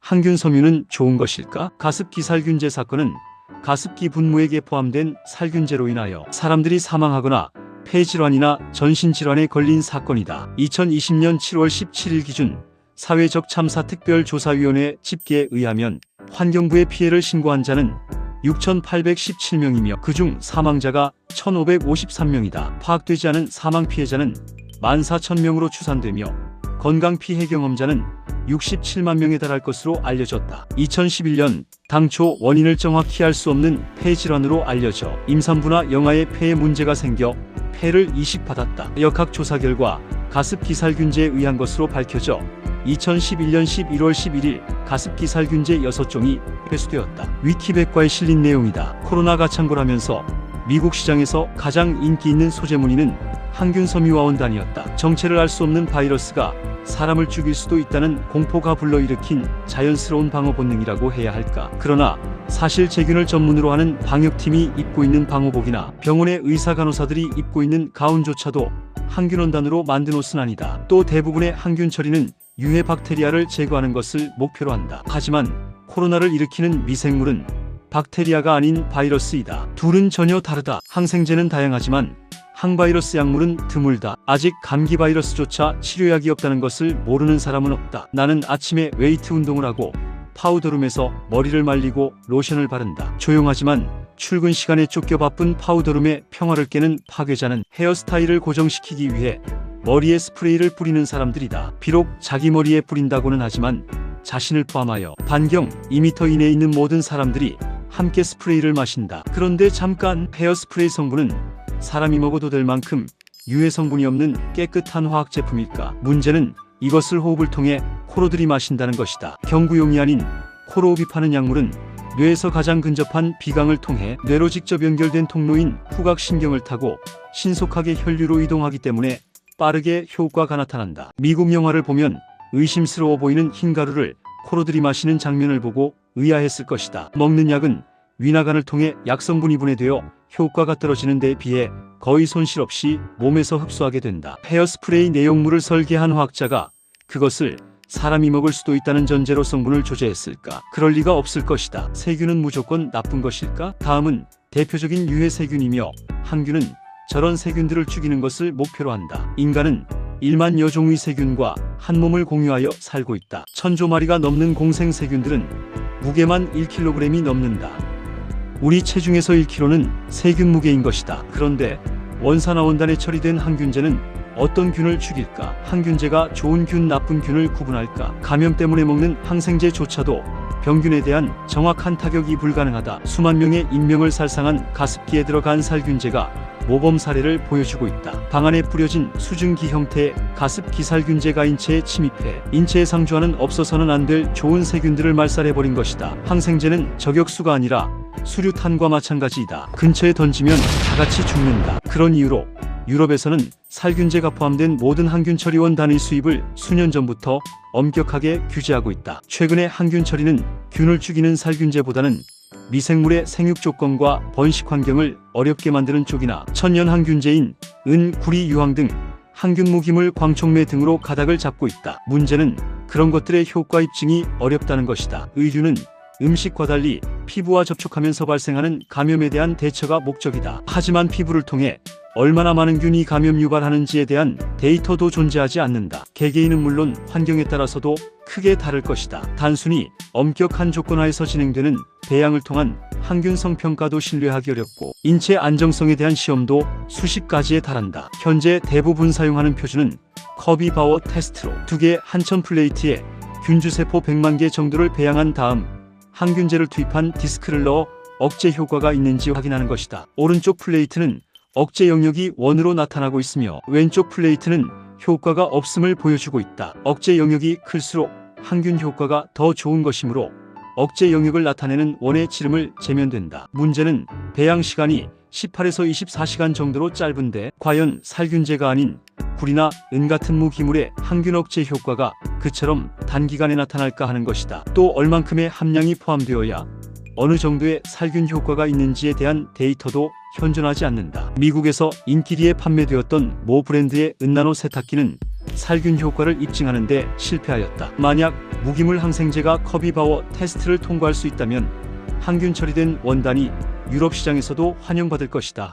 항균 섬유는 좋은 것일까? 가습기 살균제 사건은 가습기 분무액에 포함된 살균제로 인하여 사람들이 사망하거나 폐질환이나 전신질환에 걸린 사건이다. 2020년 7월 17일 기준 사회적 참사 특별조사위원회 집계에 의하면 환경부에 피해를 신고한 자는 6,817명이며 그중 사망자가 1,553명이다. 파악되지 않은 사망 피해자는 14,000명으로 추산되며 건강 피해 경험자는 67만 명에 달할 것으로 알려졌다. 2011년 당초 원인을 정확히 알 수 없는 폐질환으로 알려져 임산부나 영아의 폐에 문제가 생겨 폐를 이식받았다. 역학조사 결과 가습기 살균제에 의한 것으로 밝혀져 2011년 11월 11일 가습기 살균제 6종이 회수되었다. 위키백과에 실린 내용이다. 코로나가 창궐하면서 미국 시장에서 가장 인기 있는 소재문의는 항균 섬유와 원단이었다. 정체를 알 수 없는 바이러스가 사람을 죽일 수도 있다는 공포가 불러일으킨 자연스러운 방어 본능이라고 해야 할까. 그러나 사실 세균을 전문으로 하는 방역팀이 입고 있는 방호복이나 병원의 의사 간호사들이 입고 있는 가운조차도 항균 원단으로 만든 옷은 아니다. 또 대부분의 항균 처리는 유해 박테리아를 제거하는 것을 목표로 한다. 하지만 코로나를 일으키는 미생물은 박테리아가 아닌 바이러스이다. 둘은 전혀 다르다. 항생제는 다양하지만 항바이러스 약물은 드물다. 아직 감기 바이러스조차 치료약이 없다는 것을 모르는 사람은 없다. 나는 아침에 웨이트 운동을 하고 파우더룸에서 머리를 말리고 로션을 바른다. 조용하지만 출근 시간에 쫓겨 바쁜 파우더룸의 평화를 깨는 파괴자는 헤어스타일을 고정시키기 위해 머리에 스프레이를 뿌리는 사람들이다. 비록 자기 머리에 뿌린다고는 하지만 자신을 포함하여 반경 2m 이내에 있는 모든 사람들이 함께 스프레이를 마신다. 그런데 잠깐, 헤어스프레이 성분은 사람이 먹어도 될 만큼 유해 성분이 없는 깨끗한 화학 제품일까? 문제는 이것을 호흡을 통해 코로 들이마신다는 것이다. 경구용이 아닌 코로 흡입하는 약물은 뇌에서 가장 근접한 비강을 통해 뇌로 직접 연결된 통로인 후각신경을 타고 신속하게 혈류로 이동하기 때문에 빠르게 효과가 나타난다. 미국 영화를 보면 의심스러워 보이는 흰 가루를 코로 들이마시는 장면을 보고 의아했을 것이다. 먹는 약은 위나간을 통해 약성분이 분해되어 효과가 떨어지는 데에 비해 거의 손실 없이 몸에서 흡수하게 된다. 헤어스프레이 내용물을 설계한 화학자가 그것을 사람이 먹을 수도 있다는 전제로 성분을 조제했을까? 그럴 리가 없을 것이다. 세균은 무조건 나쁜 것일까? 다음은 대표적인 유해 세균이며 항균은 저런 세균들을 죽이는 것을 목표로 한다. 인간은 1만여 종의 세균과 한 몸을 공유하여 살고 있다. 1000조 마리가 넘는 공생 세균들은 무게만 1kg이 넘는다. 우리 체중에서 1kg는 세균 무게인 것이다. 그런데 원산화 원단에 처리된 항균제는 어떤 균을 죽일까? 항균제가 좋은 균, 나쁜 균을 구분할까? 감염 때문에 먹는 항생제조차도 병균에 대한 정확한 타격이 불가능하다. 수만 명의 인명을 살상한 가습기에 들어간 살균제가 모범 사례를 보여주고 있다. 방 안에 뿌려진 수증기 형태의 가습기 살균제가 인체에 침입해 인체에 상주하는 없어서는 안 될 좋은 세균들을 말살해버린 것이다. 항생제는 저격수가 아니라 수류탄과 마찬가지이다. 근처에 던지면 다 같이 죽는다. 그런 이유로 유럽에서는 살균제가 포함된 모든 항균 처리원 단위 수입을 수년 전부터 엄격하게 규제하고 있다. 최근에 항균 처리는 균을 죽이는 살균제보다는 미생물의 생육 조건과 번식 환경을 어렵게 만드는 쪽이나 천연 항균제인 은, 구리, 유황 등 항균 무기물, 광촉매 등으로 가닥을 잡고 있다. 문제는 그런 것들의 효과 입증이 어렵다는 것이다. 의류는 음식과 달리 피부와 접촉하면서 발생하는 감염에 대한 대처가 목적이다. 하지만 피부를 통해 얼마나 많은 균이 감염 유발하는지에 대한 데이터도 존재하지 않는다. 개개인은 물론 환경에 따라서도 크게 다를 것이다. 단순히 엄격한 조건 하에서 진행되는 배양을 통한 항균성 평가도 신뢰하기 어렵고 인체 안정성에 대한 시험도 수십 가지에 달한다. 현재 대부분 사용하는 표준은 커비바워 테스트로 2개 한천 플레이트에 균주세포 100만 개 정도를 배양한 다음 항균제를 투입한 디스크를 넣어 억제 효과가 있는지 확인하는 것이다. 오른쪽 플레이트는 억제 영역이 1으로 나타나고 있으며 왼쪽 플레이트는 효과가 없음을 보여주고 있다. 억제 영역이 클수록 항균 효과가 더 좋은 것이므로 억제 영역을 나타내는 원의 지름을 재면 된다. 문제는 배양 시간이 18에서 24시간 정도로 짧은데 과연 살균제가 아닌 구리나 은 같은 무기물의 항균 억제 효과가 그처럼 단기간에 나타날까 하는 것이다. 또 얼만큼의 함량이 포함되어야 어느 정도의 살균 효과가 있는지에 대한 데이터도 현존하지 않는다. 미국에서 인기리에 판매되었던 모 브랜드의 은나노 세탁기는 살균 효과를 입증하는 데 실패하였다. 만약 무기물 항생제가 커비바워 테스트를 통과할 수 있다면 항균 처리된 원단이 유럽 시장에서도 환영받을 것이다.